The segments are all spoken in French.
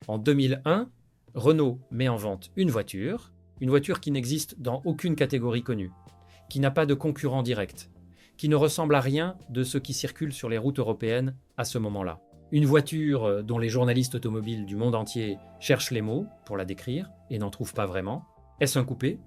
En 2001, Renault met en vente une voiture qui n'existe dans aucune catégorie connue, qui n'a pas de concurrent direct, qui ne ressemble à rien de ce qui circule sur les routes européennes à ce moment-là. Une voiture dont les journalistes automobiles du monde entier cherchent les mots pour la décrire et n'en trouvent pas vraiment. Est-ce un coupé?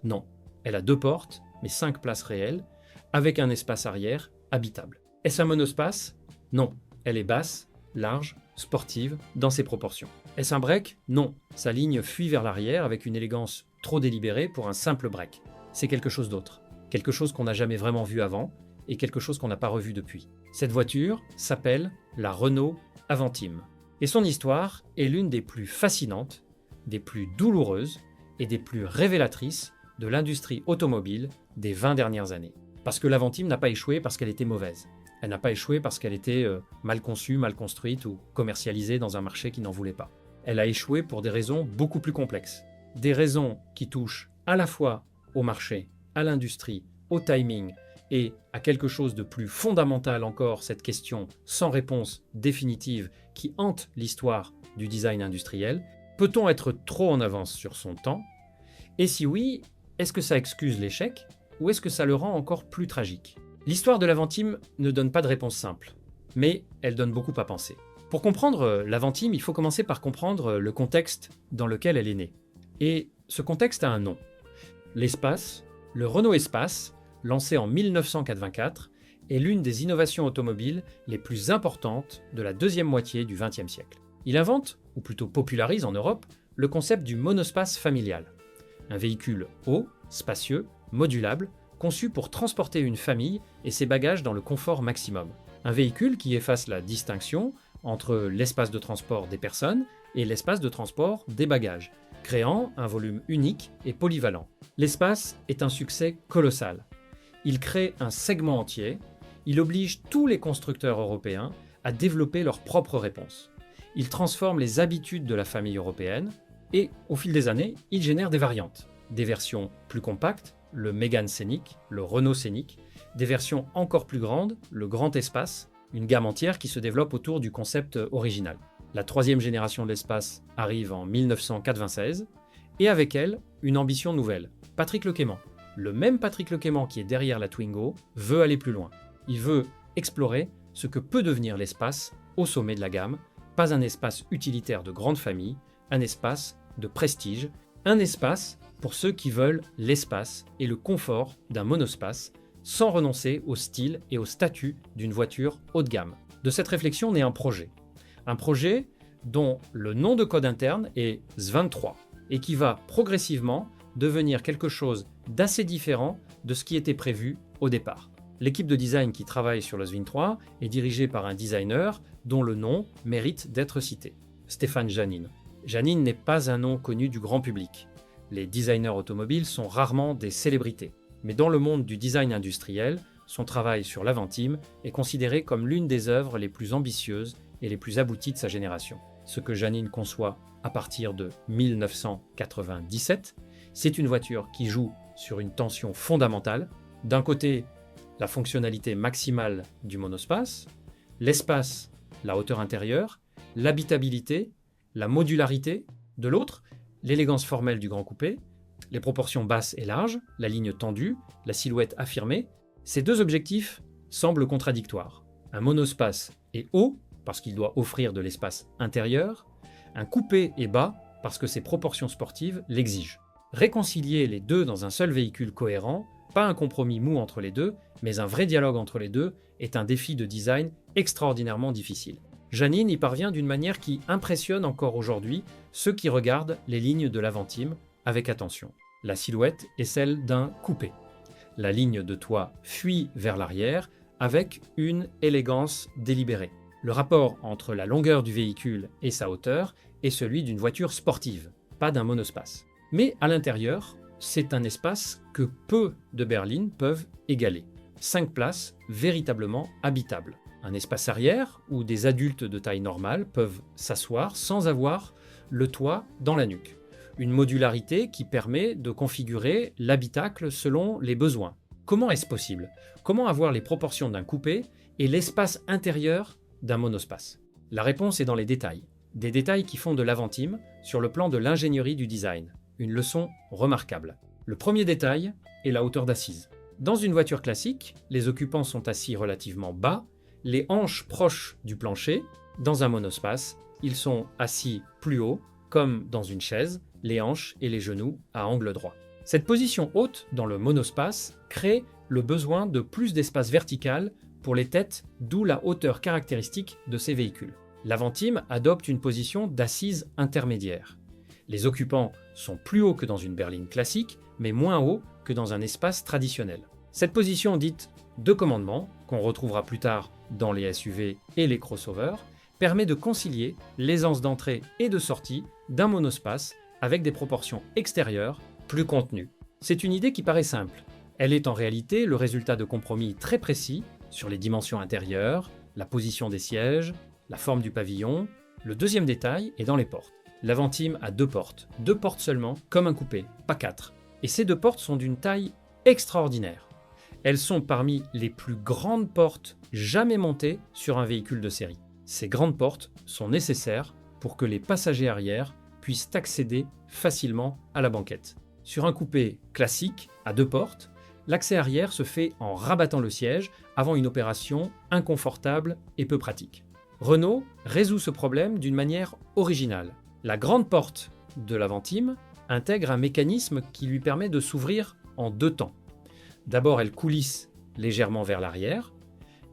Non. Elle a 2 portes, mais 5 places réelles, avec un espace arrière habitable. Est-ce un monospace? Non. Elle est basse, large, sportive, dans ses proportions. Est-ce un break? Non. Sa ligne fuit vers l'arrière avec une élégance trop délibérée pour un simple break. C'est quelque chose d'autre. Quelque chose qu'on n'a jamais vraiment vu avant et quelque chose qu'on n'a pas revu depuis. Cette voiture s'appelle la Renault Avantime. Et son histoire est l'une des plus fascinantes, des plus douloureuses et des plus révélatrices de l'industrie automobile des 20 dernières années. Parce que l'Avantime n'a pas échoué parce qu'elle était mauvaise. Elle n'a pas échoué parce qu'elle était mal conçue, mal construite ou commercialisée dans un marché qui n'en voulait pas. Elle a échoué pour des raisons beaucoup plus complexes. Des raisons qui touchent à la fois au marché, à l'industrie, au timing et à quelque chose de plus fondamental encore, cette question sans réponse définitive qui hante l'histoire du design industriel. Peut-on être trop en avance sur son temps? Et si oui, est-ce que ça excuse l'échec ou est-ce que ça le rend encore plus tragique? L'histoire de l'Avantime ne donne pas de réponse simple, mais elle donne beaucoup à penser. Pour comprendre l'Avantime, il faut commencer par comprendre le contexte dans lequel elle est née. Et ce contexte a un nom. L'espace, le Renault Espace, lancé en 1984, est l'une des innovations automobiles les plus importantes de la deuxième moitié du XXe siècle. Il invente, ou plutôt popularise en Europe, le concept du monospace familial. Un véhicule haut, spacieux, modulable, conçu pour transporter une famille et ses bagages dans le confort maximum. Un véhicule qui efface la distinction entre l'espace de transport des personnes et l'espace de transport des bagages, créant un volume unique et polyvalent. L'espace est un succès colossal. Il crée un segment entier, il oblige tous les constructeurs européens à développer leurs propres réponses. Il transforme les habitudes de la famille européenne et, au fil des années, il génère des variantes. Des versions plus compactes, le Mégane Scénic, le Renault Scénic, des versions encore plus grandes, le Grand Espace, une gamme entière qui se développe autour du concept original. La 3e génération de l'espace arrive en 1996, et avec elle, une ambition nouvelle. Patrick Lequément, le même Patrick Lequément qui est derrière la Twingo, veut aller plus loin. Il veut explorer ce que peut devenir l'espace au sommet de la gamme, pas un espace utilitaire de grande famille, un espace de prestige, un espace pour ceux qui veulent l'espace et le confort d'un monospace, sans renoncer au style et au statut d'une voiture haut de gamme. De cette réflexion naît un projet dont le nom de code interne est S23, et qui va progressivement devenir quelque chose d'assez différent de ce qui était prévu au départ. L'équipe de design qui travaille sur le S23 est dirigée par un designer dont le nom mérite d'être cité, Stéphane Janine. Janine n'est pas un nom connu du grand public. Les designers automobiles sont rarement des célébrités. Mais dans le monde du design industriel, son travail sur l'Avantime est considéré comme l'une des œuvres les plus ambitieuses et les plus abouties de sa génération. Ce que Janine conçoit à partir de 1997, c'est une voiture qui joue sur une tension fondamentale. D'un côté, la fonctionnalité maximale du monospace, l'espace, la hauteur intérieure, l'habitabilité, la modularité. De l'autre, l'élégance formelle du grand coupé, les proportions basses et larges, la ligne tendue, la silhouette affirmée. Ces deux objectifs semblent contradictoires. Un monospace est haut parce qu'il doit offrir de l'espace intérieur, un coupé est bas parce que ses proportions sportives l'exigent. Réconcilier les deux dans un seul véhicule cohérent, pas un compromis mou entre les deux, mais un vrai dialogue entre les deux, est un défi de design extraordinairement difficile. Janine y parvient d'une manière qui impressionne encore aujourd'hui ceux qui regardent les lignes de l'Avantime avec attention. La silhouette est celle d'un coupé. La ligne de toit fuit vers l'arrière avec une élégance délibérée. Le rapport entre la longueur du véhicule et sa hauteur est celui d'une voiture sportive, pas d'un monospace. Mais à l'intérieur, c'est un espace que peu de berlines peuvent égaler. 5 places véritablement habitables. Un espace arrière où des adultes de taille normale peuvent s'asseoir sans avoir le toit dans la nuque. Une modularité qui permet de configurer l'habitacle selon les besoins. Comment est-ce possible? Comment avoir les proportions d'un coupé et l'espace intérieur d'un monospace? La réponse est dans les détails. Des détails qui font de l'Aventim sur le plan de l'ingénierie du design. Une leçon remarquable. Le premier détail est la hauteur d'assise. Dans une voiture classique, les occupants sont assis relativement bas, les hanches proches du plancher. Dans un monospace, ils sont assis plus haut, comme dans une chaise, les hanches et les genoux à angle droit. Cette position haute dans le monospace crée le besoin de plus d'espace vertical pour les têtes, d'où la hauteur caractéristique de ces véhicules. L'Aventim adopte une position d'assise intermédiaire. Les occupants sont plus hauts que dans une berline classique, mais moins hauts que dans un espace traditionnel. Cette position dite de commandement, qu'on retrouvera plus tard dans les SUV et les crossovers, permet de concilier l'aisance d'entrée et de sortie d'un monospace avec des proportions extérieures plus contenues. C'est une idée qui paraît simple. Elle est en réalité le résultat de compromis très précis sur les dimensions intérieures, la position des sièges, la forme du pavillon. Le deuxième détail est dans les portes. L'Aventim a deux portes seulement, comme un coupé, pas quatre. Et ces deux portes sont d'une taille extraordinaire. Elles sont parmi les plus grandes portes jamais montées sur un véhicule de série. Ces grandes portes sont nécessaires pour que les passagers arrière puissent accéder facilement à la banquette. Sur un coupé classique à deux portes, l'accès arrière se fait en rabattant le siège avant une opération inconfortable et peu pratique. Renault résout ce problème d'une manière originale. La grande porte de l'Aventim intègre un mécanisme qui lui permet de s'ouvrir en deux temps. D'abord, elle coulisse légèrement vers l'arrière,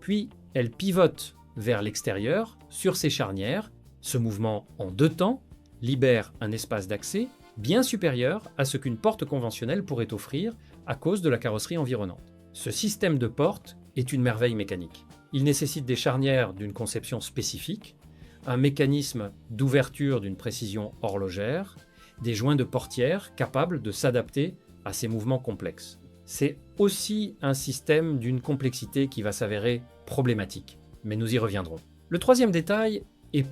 puis elle pivote vers l'extérieur sur ses charnières. Ce mouvement en deux temps libère un espace d'accès bien supérieur à ce qu'une porte conventionnelle pourrait offrir à cause de la carrosserie environnante. Ce système de porte est une merveille mécanique. Il nécessite des charnières d'une conception spécifique, un mécanisme d'ouverture d'une précision horlogère, des joints de portière capables de s'adapter à ces mouvements complexes. C'est aussi un système d'une complexité qui va s'avérer problématique, mais nous y reviendrons. Le troisième détail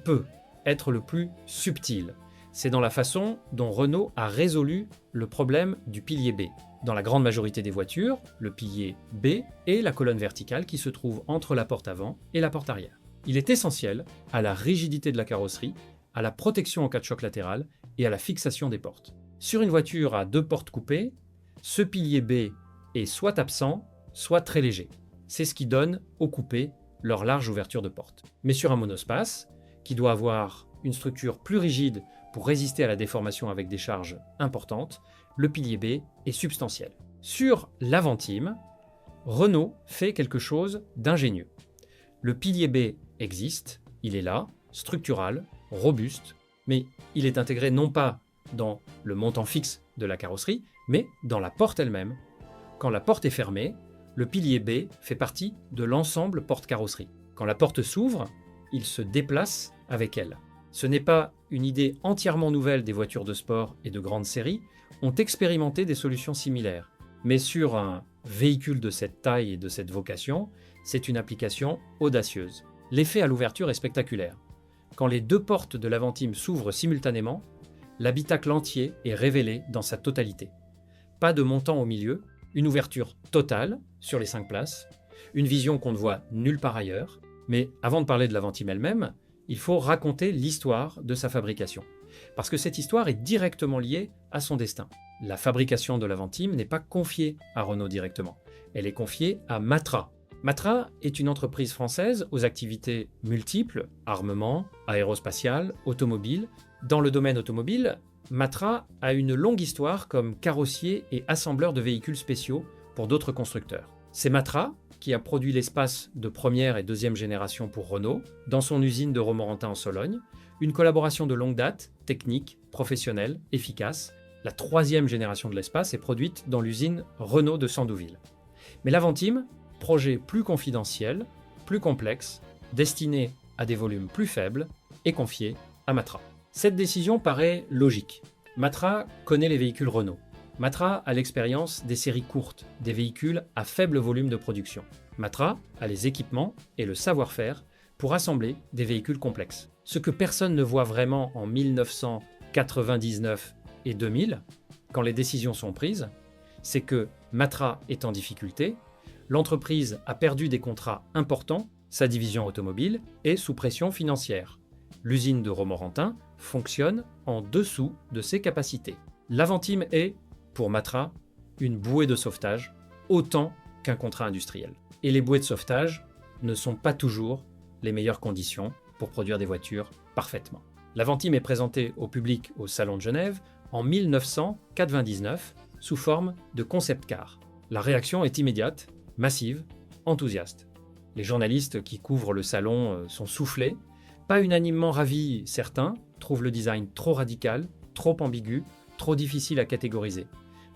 peut être le plus subtil. C'est dans la façon dont Renault a résolu le problème du pilier B. Dans la grande majorité des voitures, le pilier B est la colonne verticale qui se trouve entre la porte avant et la porte arrière. Il est essentiel à la rigidité de la carrosserie, à la protection en cas de choc latéral et à la fixation des portes. Sur une voiture à deux portes coupées, ce pilier B est soit absent, soit très léger. C'est ce qui donne aux coupés leur large ouverture de porte. Mais sur un monospace, qui doit avoir une structure plus rigide pour résister à la déformation avec des charges importantes, le pilier B est substantiel. Sur l'Aventim, Renault fait quelque chose d'ingénieux. Le pilier B existe, il est là, structural, robuste, mais il est intégré non pas dans le montant fixe de la carrosserie, mais dans la porte elle-même. Quand la porte est fermée, le pilier B fait partie de l'ensemble porte-carrosserie. Quand la porte s'ouvre, il se déplace avec elle. Ce n'est pas une idée entièrement nouvelle des voitures de sport et de grandes séries, ont expérimenté des solutions similaires. Mais sur un véhicule de cette taille et de cette vocation, c'est une application audacieuse. L'effet à l'ouverture est spectaculaire. Quand les deux portes de l'Aventim s'ouvrent simultanément, l'habitacle entier est révélé dans sa totalité. Pas de montant au milieu, une ouverture totale sur les 5 places, une vision qu'on ne voit nulle part ailleurs. Mais avant de parler de l'Aventim elle-même, il faut raconter l'histoire de sa fabrication. Parce que cette histoire est directement liée à son destin. La fabrication de l'Aventim n'est pas confiée à Renault directement. Elle est confiée à Matra. Matra est une entreprise française aux activités multiples, armement, aérospatial, automobile. Dans le domaine automobile, Matra a une longue histoire comme carrossier et assembleur de véhicules spéciaux pour d'autres constructeurs. C'est Matra qui a produit l'espace de première et deuxième génération pour Renault, dans son usine de Romorantin en Sologne, une collaboration de longue date, technique, professionnelle, efficace. La troisième génération de l'espace est produite dans l'usine Renault de Sandouville. Mais l'Aventim, projet plus confidentiel, plus complexe, destiné à des volumes plus faibles, est confié à Matra. Cette décision paraît logique. Matra connaît les véhicules Renault. Matra a l'expérience des séries courtes, des véhicules à faible volume de production. Matra a les équipements et le savoir-faire pour assembler des véhicules complexes. Ce que personne ne voit vraiment en 1999 et 2000, quand les décisions sont prises, c'est que Matra est en difficulté, l'entreprise a perdu des contrats importants, sa division automobile est sous pression financière. l'usine de Romorantin fonctionne en dessous de ses capacités. L'Avantime est, pour Matra, une bouée de sauvetage, autant qu'un contrat industriel. Et les bouées de sauvetage ne sont pas toujours les meilleures conditions pour produire des voitures parfaitement. L'Avantime est présentée au public au Salon de Genève en 1999 sous forme de concept car. La réaction est immédiate, massive, enthousiaste. Les journalistes qui couvrent le salon sont soufflés. Pas unanimement ravis, certains trouvent le design trop radical, trop ambigu, trop difficile à catégoriser.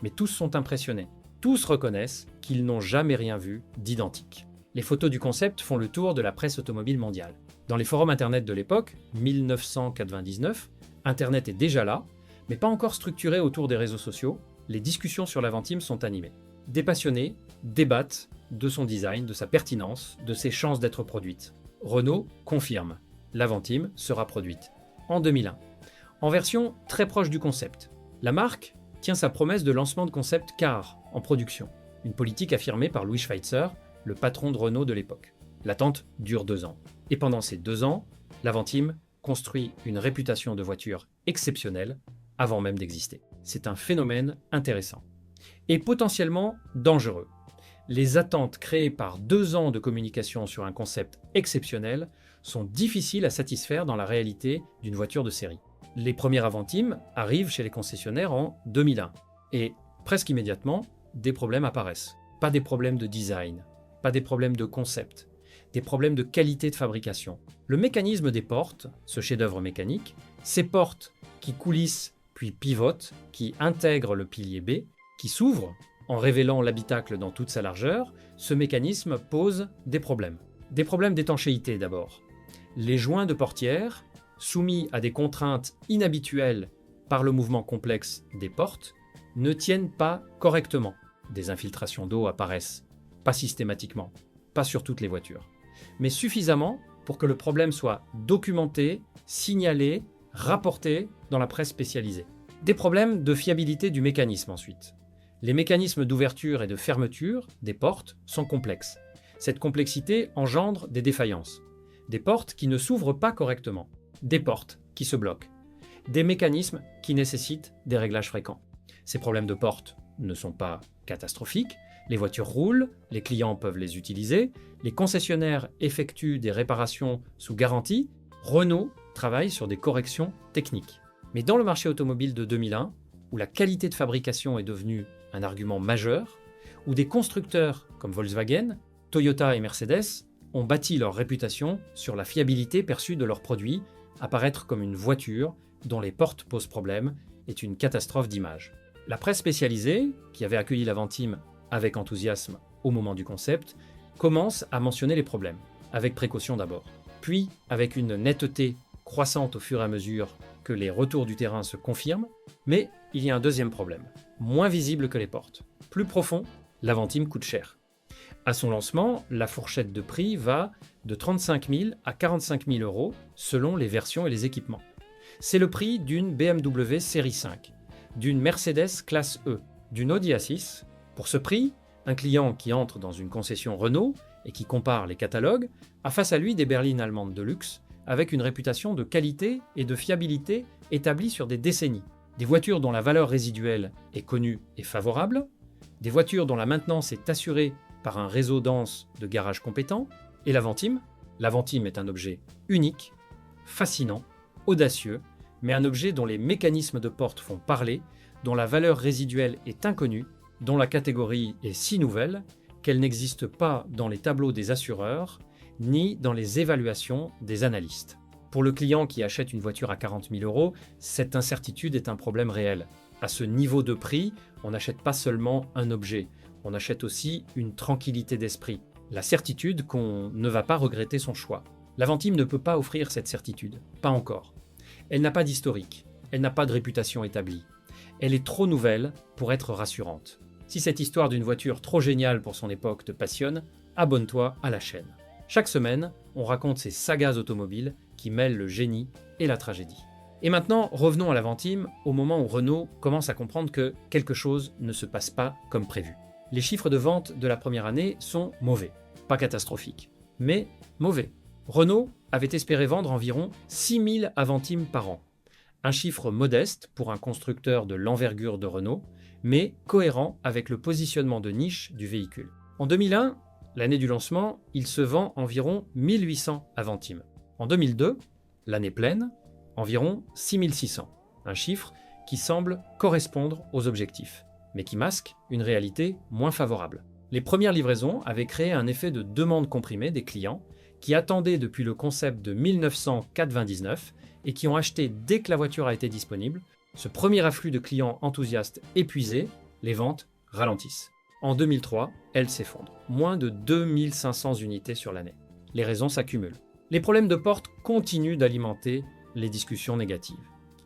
Mais tous sont impressionnés. Tous reconnaissent qu'ils n'ont jamais rien vu d'identique. Les photos du concept font le tour de la presse automobile mondiale. Dans les forums internet de l'époque, 1999, Internet est déjà là, mais pas encore structuré autour des réseaux sociaux. Les discussions sur l'Avantime sont animées. Des passionnés débattent de son design, de sa pertinence, de ses chances d'être produite. Renault confirme, l'Avantime sera produite en 2001, en version très proche du concept. La marque tient sa promesse de lancement de concept car en production, une politique affirmée par Louis Schweitzer, le patron de Renault de l'époque. L'attente dure 2 ans. Et pendant ces 2 ans, l'Avantime construit une réputation de voiture exceptionnelle avant même d'exister. C'est un phénomène intéressant et potentiellement dangereux. Les attentes créées par 2 ans de communication sur un concept exceptionnel sont difficiles à satisfaire dans la réalité d'une voiture de série. Les premières Avantime arrivent chez les concessionnaires en 2001 et presque immédiatement, des problèmes apparaissent. Pas des problèmes de design, pas des problèmes de concept, des problèmes de qualité de fabrication. Le mécanisme des portes, ce chef-d'œuvre mécanique, ces portes qui coulissent puis pivotent, qui intègrent le pilier B, qui s'ouvrent en révélant l'habitacle dans toute sa largeur, ce mécanisme pose des problèmes. Des problèmes d'étanchéité d'abord. Les joints de portière, soumis à des contraintes inhabituelles par le mouvement complexe des portes, ne tiennent pas correctement. Des infiltrations d'eau apparaissent, pas systématiquement, pas sur toutes les voitures, mais suffisamment pour que le problème soit documenté, signalé, rapporté dans la presse spécialisée. Des problèmes de fiabilité du mécanisme ensuite. Les mécanismes d'ouverture et de fermeture des portes sont complexes. Cette complexité engendre des défaillances. Des portes qui ne s'ouvrent pas correctement. Des portes qui se bloquent. Des mécanismes qui nécessitent des réglages fréquents. Ces problèmes de portes ne sont pas catastrophiques. Les voitures roulent, les clients peuvent les utiliser, les concessionnaires effectuent des réparations sous garantie. Renault travaille sur des corrections techniques. Mais dans le marché automobile de 2001, où la qualité de fabrication est devenue un argument majeur, où des constructeurs comme Volkswagen, Toyota et Mercedes ont bâti leur réputation sur la fiabilité perçue de leurs produits, apparaître comme une voiture dont les portes posent problème est une catastrophe d'image. La presse spécialisée, qui avait accueilli l'Avantime avec enthousiasme au moment du concept, commence à mentionner les problèmes, avec précaution d'abord, puis avec une netteté croissante au fur et à mesure que les retours du terrain se confirment, mais il y a un deuxième problème, moins visible que les portes. Plus profond, l'Avantime coûte cher. À son lancement, la fourchette de prix va de 35 000 à 45 000 euros selon les versions et les équipements. C'est le prix d'une BMW série 5, d'une Mercedes classe E, d'une Audi A6. Pour ce prix, un client qui entre dans une concession Renault et qui compare les catalogues a face à lui des berlines allemandes de luxe avec une réputation de qualité et de fiabilité établie sur des décennies. Des voitures dont la valeur résiduelle est connue et favorable, des voitures dont la maintenance est assurée par un réseau dense de garages compétents, et l'Avantime. L'Avantime est un objet unique, fascinant, audacieux, mais un objet dont les mécanismes de porte font parler, dont la valeur résiduelle est inconnue, dont la catégorie est si nouvelle qu'elle n'existe pas dans les tableaux des assureurs, ni dans les évaluations des analystes. Pour le client qui achète une voiture à 40 000 euros, cette incertitude est un problème réel. À ce niveau de prix, on n'achète pas seulement un objet, on achète aussi une tranquillité d'esprit, la certitude qu'on ne va pas regretter son choix. L'Avantime ne peut pas offrir cette certitude, pas encore. Elle n'a pas d'historique, elle n'a pas de réputation établie. Elle est trop nouvelle pour être rassurante. Si cette histoire d'une voiture trop géniale pour son époque te passionne, abonne-toi à la chaîne. Chaque semaine, on raconte ces sagas automobiles qui mêlent le génie et la tragédie. Et maintenant, revenons à l'Avantime, au moment où Renault commence à comprendre que quelque chose ne se passe pas comme prévu. Les chiffres de vente de la première année sont mauvais, pas catastrophiques, mais mauvais. Renault avait espéré vendre environ 6000 Avantime par an. Un chiffre modeste pour un constructeur de l'envergure de Renault, mais cohérent avec le positionnement de niche du véhicule. En 2001, l'année du lancement, il se vend environ 1800 Avantime. En 2002, l'année pleine, environ 6600. Un chiffre qui semble correspondre aux objectifs, mais qui masque une réalité moins favorable. Les premières livraisons avaient créé un effet de demande comprimée des clients qui attendaient depuis le concept de 1999 et qui ont acheté dès que la voiture a été disponible. Ce premier afflux de clients enthousiastes épuisés, les ventes ralentissent. En 2003, elles s'effondrent. Moins de 2500 unités sur l'année. Les raisons s'accumulent. Les problèmes de porte continuent d'alimenter les discussions négatives.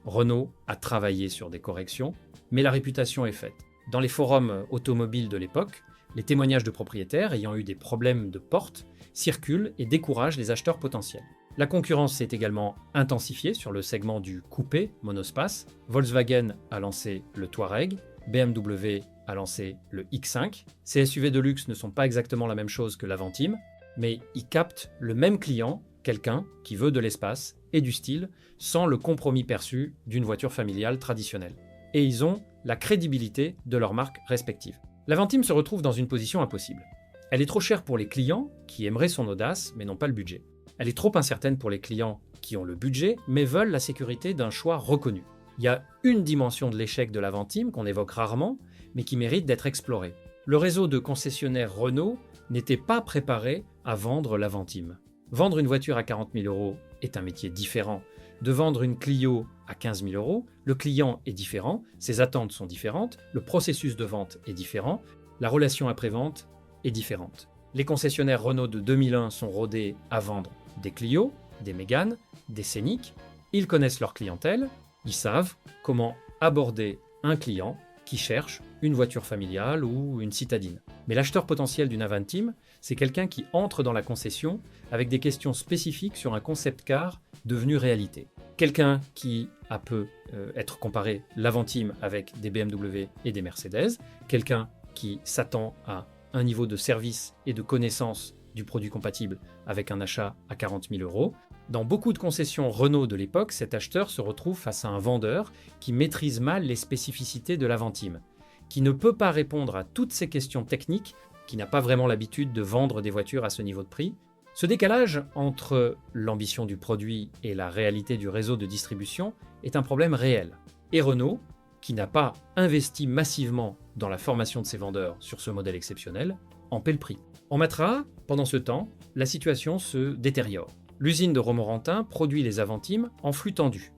Renault a travaillé sur des corrections, mais la réputation est faite. Dans les forums automobiles de l'époque, les témoignages de propriétaires ayant eu des problèmes de porte circulent et découragent les acheteurs potentiels. La concurrence s'est également intensifiée sur le segment du coupé monospace. Volkswagen a lancé le Touareg, BMW a lancé le X5. Ces SUV de luxe ne sont pas exactement la même chose que l'Avantime, mais ils captent le même client, quelqu'un qui veut de l'espace et du style, sans le compromis perçu d'une voiture familiale traditionnelle. Et ils ont la crédibilité de leurs marques respectives. L'Avantime se retrouve dans une position impossible. Elle est trop chère pour les clients qui aimeraient son audace mais n'ont pas le budget. Elle est trop incertaine pour les clients qui ont le budget mais veulent la sécurité d'un choix reconnu. Il y a une dimension de l'échec de l'Avantime qu'on évoque rarement mais qui mérite d'être explorée. Le réseau de concessionnaires Renault n'était pas préparé à vendre l'Avantime. Vendre une voiture à 40 000 € est un métier différent. De vendre une Clio à 15 000 €, le client est différent, ses attentes sont différentes, le processus de vente est différent, la relation après-vente est différente. Les concessionnaires Renault de 2001 sont rodés à vendre des Clio, des Mégane, des Scénic. Ils connaissent leur clientèle, ils savent comment aborder un client qui cherche une voiture familiale ou une citadine. Mais l'acheteur potentiel d'une Avantime, c'est quelqu'un qui entre dans la concession avec des questions spécifiques sur un concept car devenu réalité. Quelqu'un qui peut être comparé l'Avantime avec des BMW et des Mercedes, quelqu'un qui s'attend à un niveau de service et de connaissance du produit compatible avec un achat à 40 000 €. Dans beaucoup de concessions Renault de l'époque, cet acheteur se retrouve face à un vendeur qui maîtrise mal les spécificités de l'Avantime, qui ne peut pas répondre à toutes ces questions techniques, qui n'a pas vraiment l'habitude de vendre des voitures à ce niveau de prix. Ce décalage entre l'ambition du produit et la réalité du réseau de distribution est un problème réel. Et Renault, qui n'a pas investi massivement dans la formation de ses vendeurs sur ce modèle exceptionnel, en paie le prix. En Matra, pendant ce temps, la situation se détériore. L'usine de Romorantin produit les Avantime en flux tendu.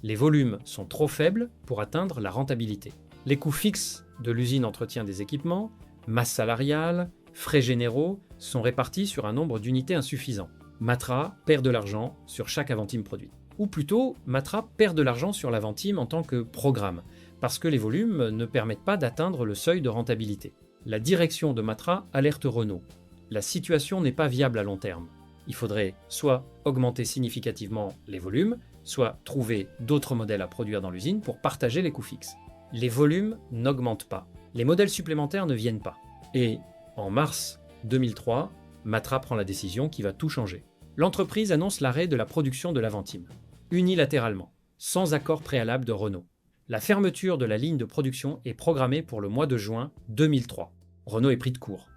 Les volumes sont trop faibles pour atteindre la rentabilité. Les coûts fixes de l'usine entretien des équipements, masse salariale, frais généraux sont répartis sur un nombre d'unités insuffisant. Matra perd de l'argent sur chaque Avantime produit. Ou plutôt, Matra perd de l'argent sur l'Avantime en tant que programme, parce que les volumes ne permettent pas d'atteindre le seuil de rentabilité. La direction de Matra alerte Renault. La situation n'est pas viable à long terme. Il faudrait soit augmenter significativement les volumes, soit trouver d'autres modèles à produire dans l'usine pour partager les coûts fixes. Les volumes n'augmentent pas. Les modèles supplémentaires ne viennent pas. Et en mars 2003, Matra prend la décision qui va tout changer. L'entreprise annonce l'arrêt de la production de l'Avantime, unilatéralement, sans accord préalable de Renault. La fermeture de la ligne de production est programmée pour le mois de juin 2003. Renault est pris de court.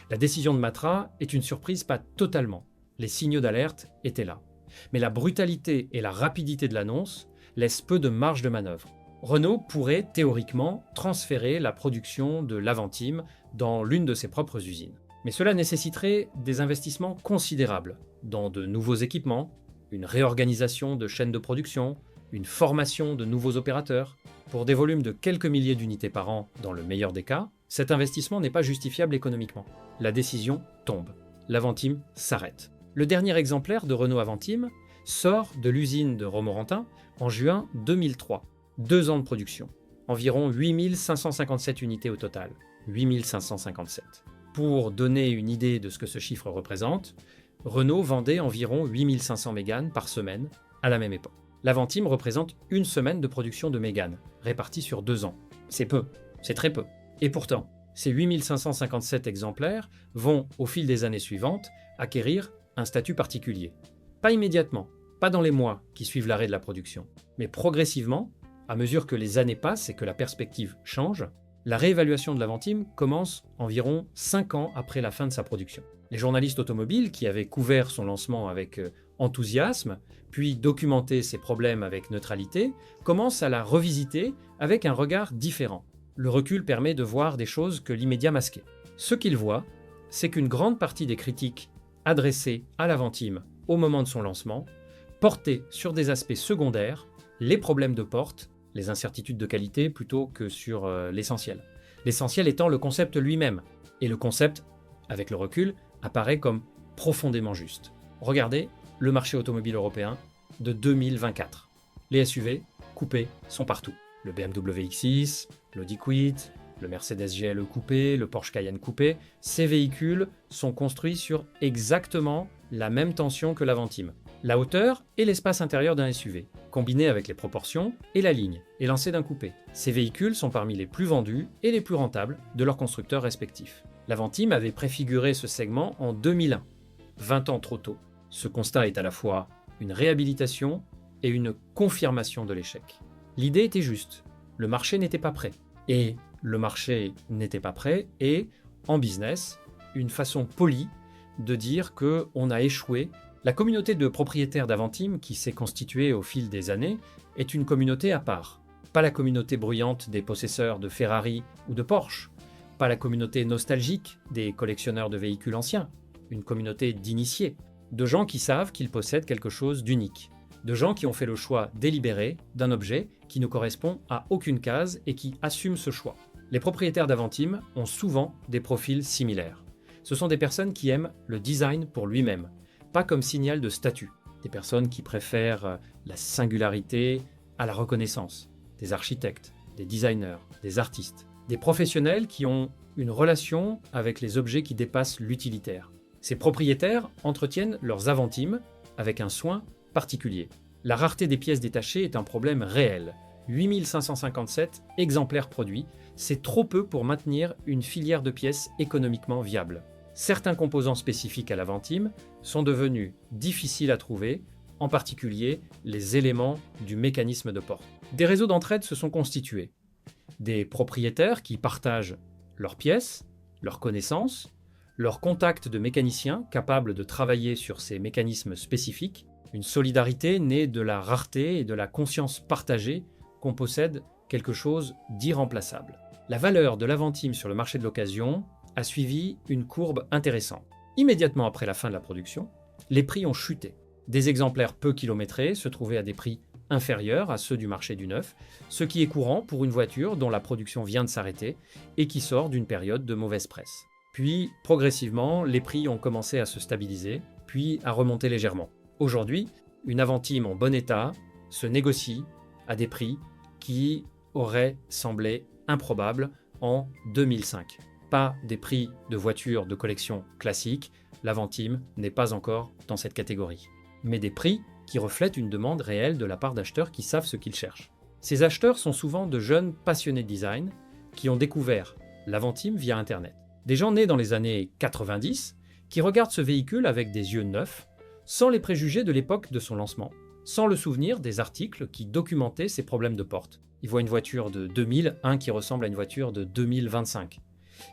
La décision de Matra est une surprise pas totalement. Les signaux d'alerte étaient là. Mais la brutalité et la rapidité de l'annonce laissent peu de marge de manœuvre. Renault pourrait théoriquement transférer la production de l'Avantime dans l'une de ses propres usines. Mais cela nécessiterait des investissements considérables dans de nouveaux équipements, une réorganisation de chaînes de production, une formation de nouveaux opérateurs. Pour des volumes de quelques milliers d'unités par an dans le meilleur des cas, cet investissement n'est pas justifiable économiquement. La décision tombe. L'Avantime s'arrête. Le dernier exemplaire de Renault Avantime sort de l'usine de Romorantin en juin 2003. 2 ans de production. Environ 8557 unités au total. 8557. Pour donner une idée de ce que ce chiffre représente, Renault vendait environ 8500 Mégane par semaine à la même époque. L'Avantime représente une semaine de production de Mégane, répartie sur 2 ans. C'est peu, c'est très peu. Et pourtant, ces 8557 exemplaires vont, au fil des années suivantes, acquérir un statut particulier. Pas immédiatement, pas dans les mois qui suivent l'arrêt de la production, mais progressivement, à mesure que les années passent et que la perspective change, la réévaluation de l'Aventime commence environ 5 ans après la fin de sa production. Les journalistes automobiles qui avaient couvert son lancement avec enthousiasme, puis documenté ses problèmes avec neutralité, commencent à la revisiter avec un regard différent. Le recul permet de voir des choses que l'immédiat masquait. Ce qu'ils voient, c'est qu'une grande partie des critiques adressées à l'Aventime au moment de son lancement portaient sur des aspects secondaires, les problèmes de porte, les incertitudes de qualité plutôt que sur l'essentiel. L'essentiel étant le concept lui-même. Et le concept, avec le recul, apparaît comme profondément juste. Regardez le marché automobile européen de 2024. Les SUV coupés sont partout. Le BMW X6, l'Audi Quid, le Mercedes GLE coupé, le Porsche Cayenne coupé, ces véhicules sont construits sur exactement la même tension que l'Aventime. La hauteur et l'espace intérieur d'un SUV, combinés avec les proportions et la ligne, élancée d'un coupé. Ces véhicules sont parmi les plus vendus et les plus rentables de leurs constructeurs respectifs. L'Aventime avait préfiguré ce segment en 2001, 20 ans trop tôt. Ce constat est à la fois une réhabilitation et une confirmation de l'échec. L'idée était juste, le marché n'était pas prêt. Et le marché n'était pas prêt et, en business, une façon polie de dire qu'on a échoué. La communauté de propriétaires d'Aventime qui s'est constituée au fil des années est une communauté à part. Pas la communauté bruyante des possesseurs de Ferrari ou de Porsche, pas la communauté nostalgique des collectionneurs de véhicules anciens, une communauté d'initiés, de gens qui savent qu'ils possèdent quelque chose d'unique, de gens qui ont fait le choix délibéré d'un objet qui ne correspond à aucune case et qui assument ce choix. Les propriétaires d'Aventime ont souvent des profils similaires. Ce sont des personnes qui aiment le design pour lui-même, pas comme signal de statut. Des personnes qui préfèrent la singularité à la reconnaissance. Des architectes, des designers, des artistes. Des professionnels qui ont une relation avec les objets qui dépassent l'utilitaire. Ces propriétaires entretiennent leurs Aventimes avec un soin particulier. La rareté des pièces détachées est un problème réel. 8557 exemplaires produits, c'est trop peu pour maintenir une filière de pièces économiquement viable. Certains composants spécifiques à l'Aventime sont devenus difficiles à trouver, en particulier les éléments du mécanisme de porte. Des réseaux d'entraide se sont constitués. Des propriétaires qui partagent leurs pièces, leurs connaissances, leurs contacts de mécaniciens capables de travailler sur ces mécanismes spécifiques, une solidarité née de la rareté et de la conscience partagée qu'on possède quelque chose d'irremplaçable. La valeur de l'Aventime sur le marché de l'occasion a suivi une courbe intéressante. Immédiatement après la fin de la production, les prix ont chuté. Des exemplaires peu kilométrés se trouvaient à des prix inférieurs à ceux du marché du neuf, ce qui est courant pour une voiture dont la production vient de s'arrêter et qui sort d'une période de mauvaise presse. Puis, progressivement, les prix ont commencé à se stabiliser, puis à remonter légèrement. Aujourd'hui, une Aventime en bon état se négocie à des prix qui auraient semblé improbables en 2005. Pas des prix de voitures de collection classiques, l'Aventime n'est pas encore dans cette catégorie, mais des prix qui reflètent une demande réelle de la part d'acheteurs qui savent ce qu'ils cherchent. Ces acheteurs sont souvent de jeunes passionnés de design qui ont découvert l'Aventime via Internet. Des gens nés dans les années 90 qui regardent ce véhicule avec des yeux neufs, sans les préjugés de l'époque de son lancement, sans le souvenir des articles qui documentaient ses problèmes de porte. Ils voient une voiture de 2000, un qui ressemble à une voiture de 2025.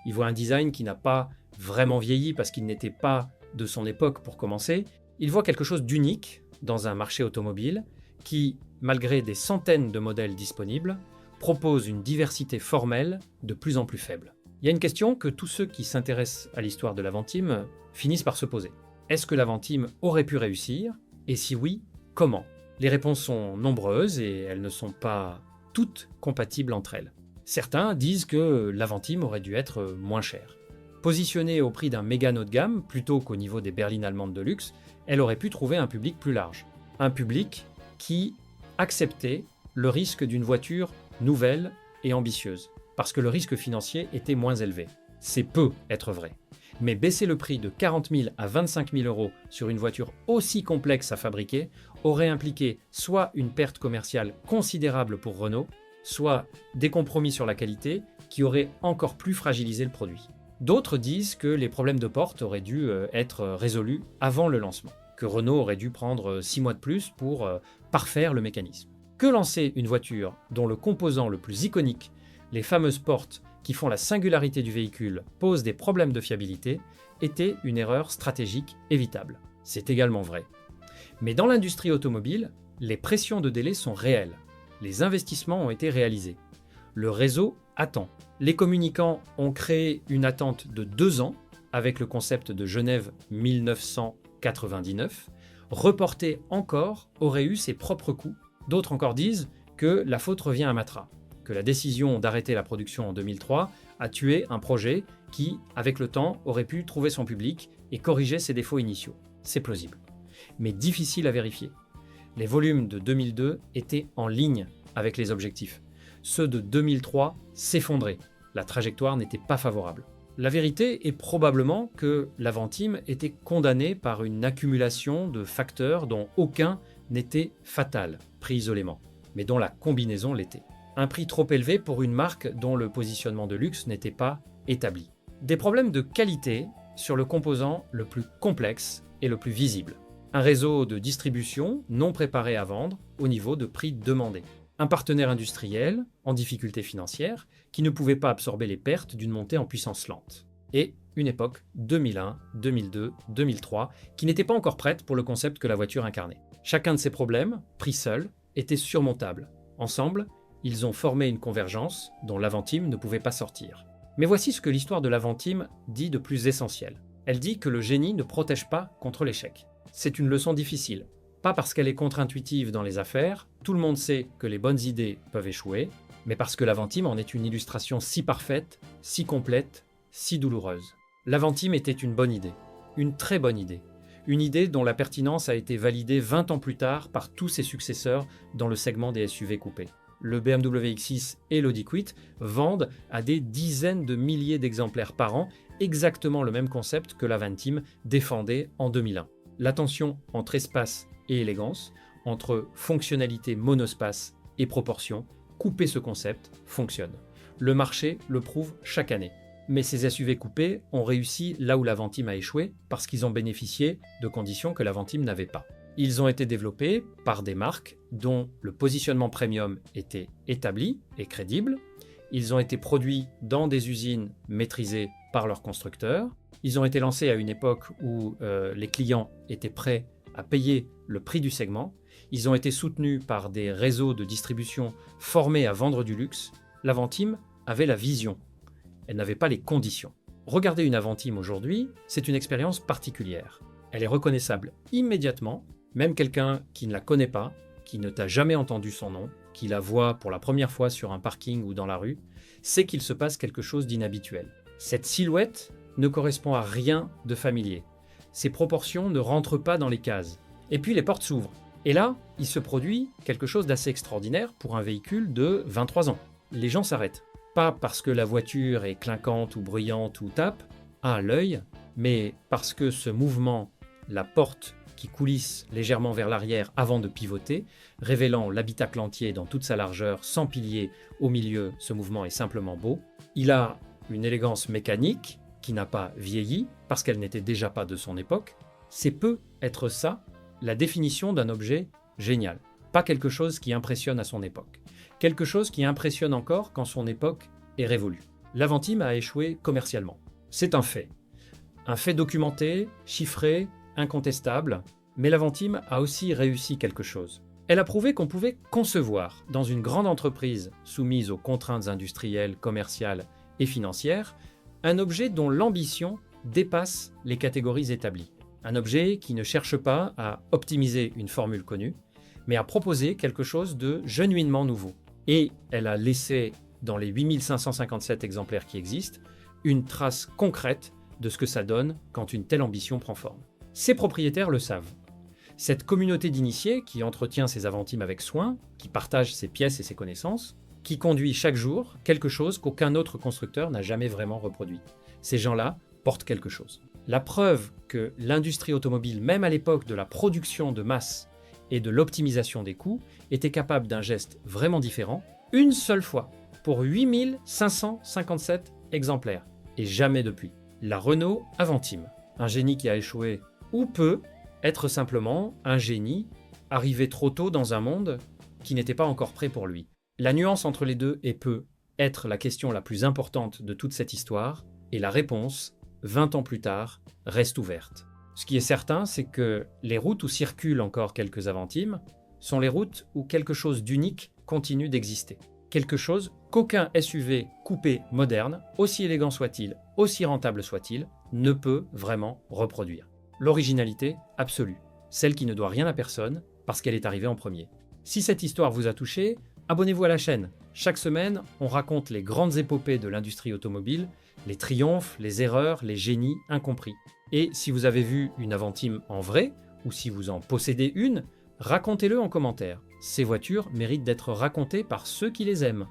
Ils voient un design qui n'a pas vraiment vieilli parce qu'il n'était pas de son époque pour commencer. Ils voient quelque chose d'unique dans un marché automobile qui, malgré des centaines de modèles disponibles, propose une diversité formelle de plus en plus faible. Il y a une question que tous ceux qui s'intéressent à l'histoire de l'Aventime finissent par se poser. Est-ce que l'Aventime aurait pu réussir? Et si oui, comment? Les réponses sont nombreuses et elles ne sont pas toutes compatibles entre elles. Certains disent que l'Aventime aurait dû être moins chère. Positionnée au prix d'un Mégane haut de gamme, plutôt qu'au niveau des berlines allemandes de luxe, elle aurait pu trouver un public plus large. Un public qui acceptait le risque d'une voiture nouvelle et ambitieuse, parce que le risque financier était moins élevé. C'est peu être vrai. Mais baisser le prix de 40 000 à 25 000 euros sur une voiture aussi complexe à fabriquer aurait impliqué soit une perte commerciale considérable pour Renault, soit des compromis sur la qualité qui auraient encore plus fragilisé le produit. D'autres disent que les problèmes de porte auraient dû être résolus avant le lancement. que Renault aurait dû prendre 6 mois de plus pour parfaire le mécanisme. Que lancer une voiture dont le composant le plus iconique, les fameuses portes qui font la singularité du véhicule, posent des problèmes de fiabilité, était une erreur stratégique évitable. C'est également vrai. Mais dans l'industrie automobile, les pressions de délai sont réelles. Les investissements ont été réalisés. Le réseau attend. Les communicants ont créé une attente de 2 ans avec le concept de Genève 1999. Reporter encore aurait eu ses propres coûts. D'autres encore disent que la faute revient à Matra, que la décision d'arrêter la production en 2003 a tué un projet qui, avec le temps, aurait pu trouver son public et corriger ses défauts initiaux. C'est plausible, mais difficile à vérifier. Les volumes de 2002 étaient en ligne avec les objectifs. Ceux de 2003 s'effondraient. La trajectoire n'était pas favorable. La vérité est probablement que l'Avantime était condamnée par une accumulation de facteurs dont aucun n'était fatal, pris isolément, mais dont la combinaison l'était. Un prix trop élevé pour une marque dont le positionnement de luxe n'était pas établi. Des problèmes de qualité sur le composant le plus complexe et le plus visible. Un réseau de distribution non préparé à vendre au niveau de prix demandé. Un partenaire industriel en difficulté financière qui ne pouvait pas absorber les pertes d'une montée en puissance lente. Et une époque 2001, 2002, 2003 qui n'était pas encore prête pour le concept que la voiture incarnait. Chacun de ces problèmes, pris seul, était surmontable. Ensemble, ils ont formé une convergence dont l'Avantime ne pouvait pas sortir. Mais voici ce que l'histoire de l'Avantime dit de plus essentiel. Elle dit que le génie ne protège pas contre l'échec. C'est une leçon difficile. Pas parce qu'elle est contre-intuitive dans les affaires, tout le monde sait que les bonnes idées peuvent échouer, mais parce que l'Avantime en est une illustration si parfaite, si complète, si douloureuse. L'Avantime était une bonne idée, une très bonne idée. Une idée dont la pertinence a été validée 20 ans plus tard par tous ses successeurs dans le segment des SUV coupés. Le BMW X6 et l'Audi Quid vendent à des dizaines de milliers d'exemplaires par an, exactement le même concept que l'Avantime défendait en 2001. La tension entre espace et élégance, entre fonctionnalité monospace et proportion, couper ce concept fonctionne. Le marché le prouve chaque année. Mais ces SUV coupés ont réussi là où l'Avantime a échoué parce qu'ils ont bénéficié de conditions que l'Avantime n'avait pas. Ils ont été développés par des marques dont le positionnement premium était établi et crédible. Ils ont été produits dans des usines maîtrisées par leurs constructeurs. Ils ont été lancés à une époque où les clients étaient prêts à payer le prix du segment. Ils ont été soutenus par des réseaux de distribution formés à vendre du luxe. L'Avantime avait la vision. Elle n'avait pas les conditions. Regarder une Avantime aujourd'hui, c'est une expérience particulière. Elle est reconnaissable immédiatement, même quelqu'un qui ne la connaît pas, qui ne t'a jamais entendu son nom, qui la voit pour la première fois sur un parking ou dans la rue, sait qu'il se passe quelque chose d'inhabituel. Cette silhouette ne correspond à rien de familier. Ses proportions ne rentrent pas dans les cases. Et puis les portes s'ouvrent. Et là, il se produit quelque chose d'assez extraordinaire pour un véhicule de 23 ans. Les gens s'arrêtent. Pas parce que la voiture est clinquante ou bruyante ou tape à l'œil, mais parce que ce mouvement, la porte qui coulisse légèrement vers l'arrière avant de pivoter, révélant l'habitacle entier dans toute sa largeur, sans pilier au milieu, ce mouvement est simplement beau. Il a une élégance mécanique qui n'a pas vieilli, parce qu'elle n'était déjà pas de son époque. C'est peut être ça, la définition d'un objet génial. Pas quelque chose qui impressionne à son époque. Quelque chose qui impressionne encore quand son époque est révolue. L'Avantime a échoué commercialement. C'est un fait. Un fait documenté, chiffré, incontestable, mais l'Avantime a aussi réussi quelque chose. Elle a prouvé qu'on pouvait concevoir, dans une grande entreprise soumise aux contraintes industrielles, commerciales et financières, un objet dont l'ambition dépasse les catégories établies. Un objet qui ne cherche pas à optimiser une formule connue, mais à proposer quelque chose de genuinement nouveau. Et elle a laissé, dans les 8557 exemplaires qui existent, une trace concrète de ce que ça donne quand une telle ambition prend forme. Ses propriétaires le savent. Cette communauté d'initiés qui entretient ses Avantimes avec soin, qui partage ses pièces et ses connaissances, qui conduit chaque jour quelque chose qu'aucun autre constructeur n'a jamais vraiment reproduit. Ces gens-là portent quelque chose. La preuve que l'industrie automobile, même à l'époque de la production de masse et de l'optimisation des coûts, était capable d'un geste vraiment différent, une seule fois, pour 8557 exemplaires, et jamais depuis. La Renault Avantime, un génie qui a échoué ou peu, être simplement un génie arrivé trop tôt dans un monde qui n'était pas encore prêt pour lui. La nuance entre les deux peut être la question la plus importante de toute cette histoire, et la réponse, 20 ans plus tard, reste ouverte. Ce qui est certain, c'est que les routes où circulent encore quelques Aventimes sont les routes où quelque chose d'unique continue d'exister. Quelque chose qu'aucun SUV coupé moderne, aussi élégant soit-il, aussi rentable soit-il, ne peut vraiment reproduire. L'originalité absolue, celle qui ne doit rien à personne parce qu'elle est arrivée en premier. Si cette histoire vous a touché, abonnez-vous à la chaîne. Chaque semaine, on raconte les grandes épopées de l'industrie automobile, les triomphes, les erreurs, les génies incompris. Et si vous avez vu une Aventime en vrai, ou si vous en possédez une, racontez-le en commentaire. Ces voitures méritent d'être racontées par ceux qui les aiment.